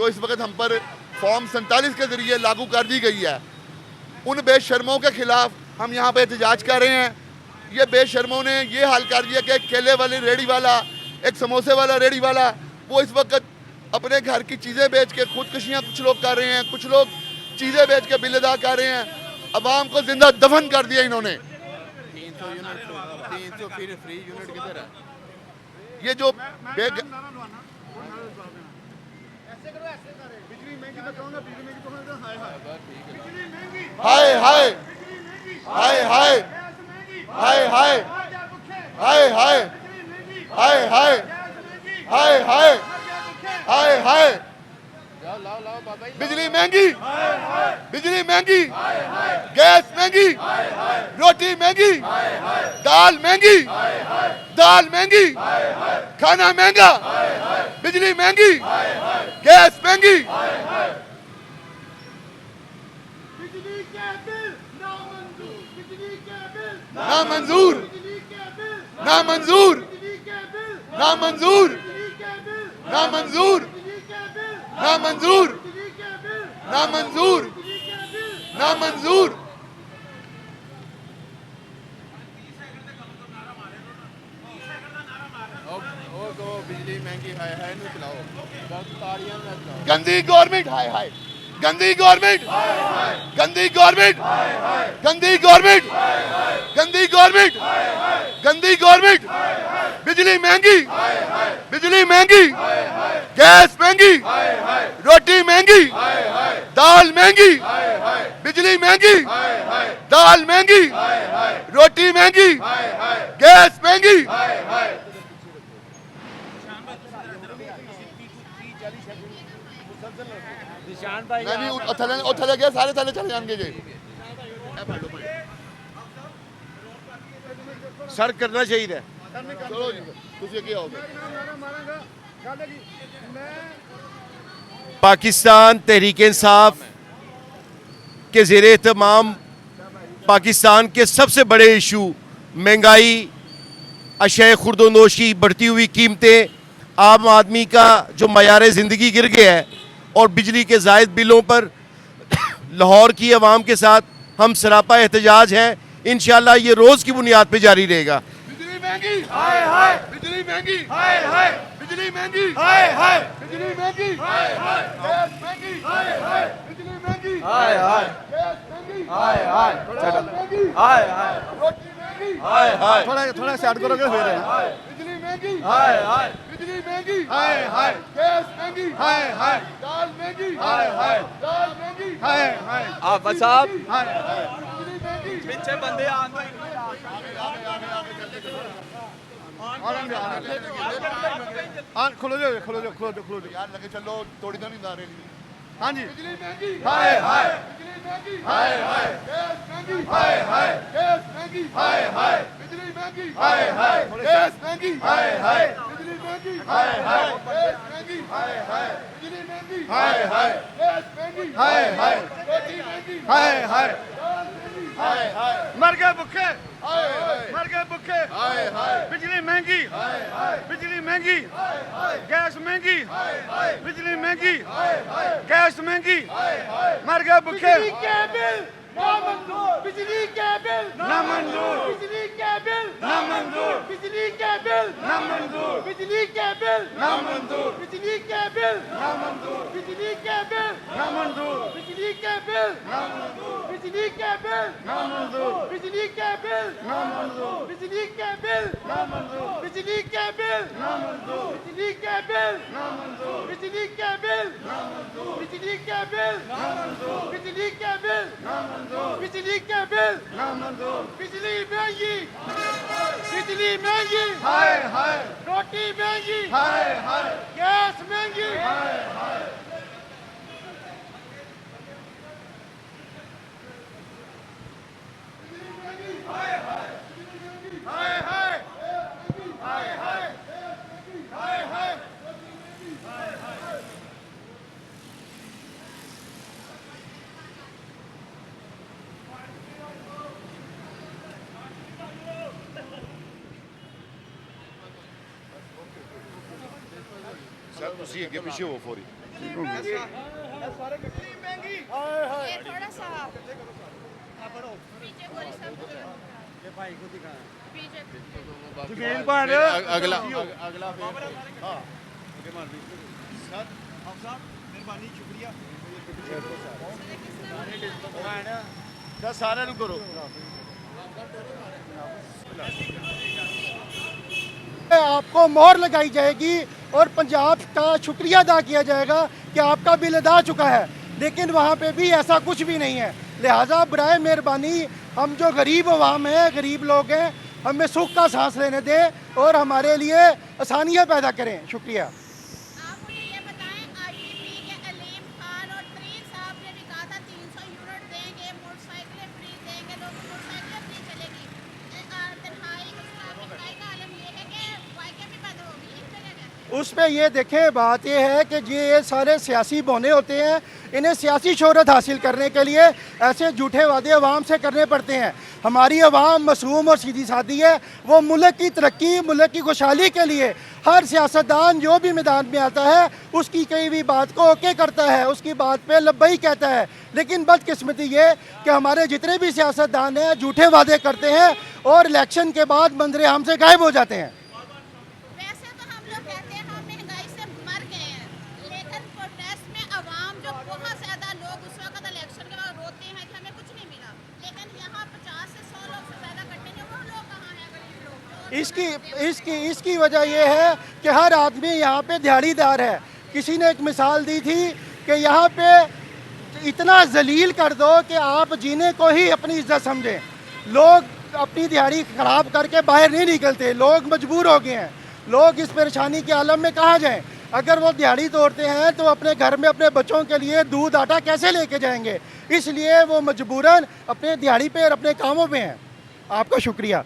जो इस वक्त हम पर फॉर्म 47 के ज़रिए लागू कर दी गई है, उन बेशर्मों के ख़िलाफ़ हम यहाँ पे एहतजाज कर रहे हैं। ये बेशर्मों ने ये हाल कर दिया कि एक केले वाले रेडी वाला, एक समोसे वाला रेडी वाला, वो इस वक्त अपने घर की चीज़ें बेच के खुदकुशियाँ कुछ लोग कर रहे हैं, कुछ लोग चीज़ें बेच के बिल अदा कर रहे हैं। अवाम को जिंदा दफन कर दिया इन्होंने। 300 फ्री यूनिट किधर है? ये जो हाय हाय हाय हाय हाय हाय हाय हाय हाय हाय हाय हाय हाय हाय बिजली महंगी, बिजली महंगी, गैस महंगी, रोटी महंगी, दाल महंगी, दाल महंगी, खाना महंगा, बिजली महंगी, गैस महंगी। नामंजूर, नामंजूर, नामंजूर, नामंजूर, नामंजूर, नामंजूर, नामंजूर। बिजली महंगी है नहीं चलाओ, गंदी गवर्नमेंट, हाय हाय गंदी गवर्नमेंट, गंदी गवर्नमेंट, गंदी गवर्नमेंट, गंदी गवर्नमेंट, गंदी गवर्नमेंट। बिजली महंगी, बिजली महंगी, गैस महंगी, रोटी महंगी, दाल महंगी, बिजली महंगी, दाल महंगी, रोटी महंगी, गैस महंगी। थले गए सारे थले चले जाएंगे जी। सर करना चाहिए। चलो जी, तुझे क्या होगा? पाकिस्तान तहरीक इंसाफ के ज़ेर एहतमाम पाकिस्तान के सबसे बड़े इशू महंगाई, अशय खुर्दोनोश की बढ़ती हुई कीमतें, आम आदमी का जो मयार ज़िंदगी गिर गया है और बिजली के ज़ायद बिलों पर लाहौर की आवाम के साथ हम सरापा एहतजाज हैं। इंशाअल्लाह ये रोज़ की बुनियाद पर जारी रहेगा। बिजली महंगी, हाय हाय, बिजली महंगी, हाय हाय, बिजली महंगी, हाय हाय, बिजली महंगी, हाय हाय, गैस महंगी, हाय हाय, बिजली महंगी, हाय हाय, गैस महंगी, हाय हाय, हाय हाय, रोटी महंगी, हाय हाय, थोड़ा से ऐड करोगे फिर बिजली महंगी, हाय हाय, बिजली महंगी, हाय हाय, गैस महंगी, हाय हाय, दाल महंगी, हाय हाय, दाल महंगी, हाय हाय। आप बस आप बिजली महंगी, पीछे बंदे खोलो जो खोलो जो खोलो जो खोलो जो यार लगे चलो थोड़ी तो नहीं दारे ली। हाँ जी, बिजली महंगी, हाय हाय, बिजली महंगी, हाय हाय, गैस महंगी, हाय हाय, गैस महंगी, हाय हाय, बिजली महंगी, हाय हाय, गैस महंगी, हाय हाय, बिजली महंगी, हाय हाय, गैस महंगी, हाय हाय, बिजली महंगी, हाय हाय, गैस महंगी, हाय हाय, रोटी महंगी, हाय हाय, दाल महंगी, हाय हाय, मर गए भूखे, हाय हाय, मर गए भूखे, हाय हाय, बिजली महंगी, हाय हाय, बिजली महंगी, हाय हाय, गैस महंगी, हाय हाय, बिजली महंगी, हाय हाय, गैस महंगी, हाय हाय। मर गए भूखे। बिजली के बिल नामंजूर, बिजली के बिल नामंजूर, बिजली के बिल नामंजूर, बिजली के बिल नामंजूर, बिजली के बिल नामंजूर, बिजली के बिल नामंजूर, बिजली के बिल नामंजूर, बिजली के बिल बिजली के बिल नामंजूर, बिजली के बिल नामंजूर, बिजली के बिल नामंजूर, बिजली के बिल नामंजूर, बिजली के बिल नामंजूर, बिजली के बिल बिजली के बिल बिजली के बिल बिजली के बिल नामंजूर, बिजली महंगी, बिजली महंगी, हाय हाय, रोटी महंगी, हाय हाय, गैस महंगी, हाय हाय। हाय हाय हाय हाय हाय हाय हाय। सर तुसी अगे पीछे हो फौरी। ये थोड़ा सा पीछे गोरी साहब पीछे जमीन पर अगला सारे करो आपको मोहर लगाई जाएगी और पंजाब का शुक्रिया अदा किया जाएगा कि आपका बिल अदा चुका है, लेकिन वहाँ पे भी ऐसा कुछ भी नहीं है। लिहाजा बराए मेहरबानी हम जो गरीब अवाम हैं, गरीब लोग हैं, हमें सुख का सांस लेने दें और हमारे लिए आसानियाँ पैदा करें। शुक्रिया। आप मुझे ये बताएं, आईटीपी के अलीम खान और तरीन साहब ने भी कहा था 300 यूनिट देंगे, मोटरसाइकिलें फ्री देंगे, लोगों को मोटरसाइकिलें फ्री चलेगी। तन्हाई महंगाई का आलम ये है कि वाक़ई में पैदा होगी इस जगह। उसमें ये देखें, बात ये है कि ये सारे सियासी बौने होते हैं, इन्हें सियासी शोहरत हासिल करने के लिए ऐसे झूठे वादे अवाम से करने पड़ते हैं। हमारी अवाम मासूम और सीधी सादी है, वो मुल्क की तरक्की, मुल्क की खुशहाली के लिए हर सियासतदान जो भी मैदान में आता है उसकी कई भी बात को ओके करता है, उसकी बात पे लब्बई कहता है। लेकिन बदकिस्मती ये कि हमारे जितने भी सियासतदान हैं झूठे वादे करते हैं और इलेक्शन के बाद मंजरे हम से गायब हो जाते हैं। वैसे तो हम लोग कहते हैं हम महंगाई से मर गए हैं, लेकिन प्रोटेस्ट में अवाम जो बहुत ज़्यादा लोग उस वक्त इलेक्शन के बाद रोते हैं कि हमें कुछ नहीं मिला, लेकिन यहाँ 50 से 100 लोग से ज़्यादा इकट्ठे हैं, वो लोग कहाँ हैं गरीब लोग? इसकी वजह यह है कि हर आदमी यहाँ पे दिहाड़ीदार है। किसी ने एक मिसाल दी थी कि यहाँ पे इतना जलील कर दो कि आप जीने को ही अपनी इज्जत समझें। लोग अपनी दिहाड़ी ख़राब करके बाहर नहीं निकलते, लोग मजबूर हो गए हैं। लोग इस परेशानी के आलम में कहाँ जाएं? अगर वो दिहाड़ी तोड़ते हैं तो अपने घर में अपने बच्चों के लिए दूध आटा कैसे लेके जाएंगे? इसलिए वो मजबूरन अपने दिहाड़ी पे और अपने कामों पे हैं। आपका शुक्रिया।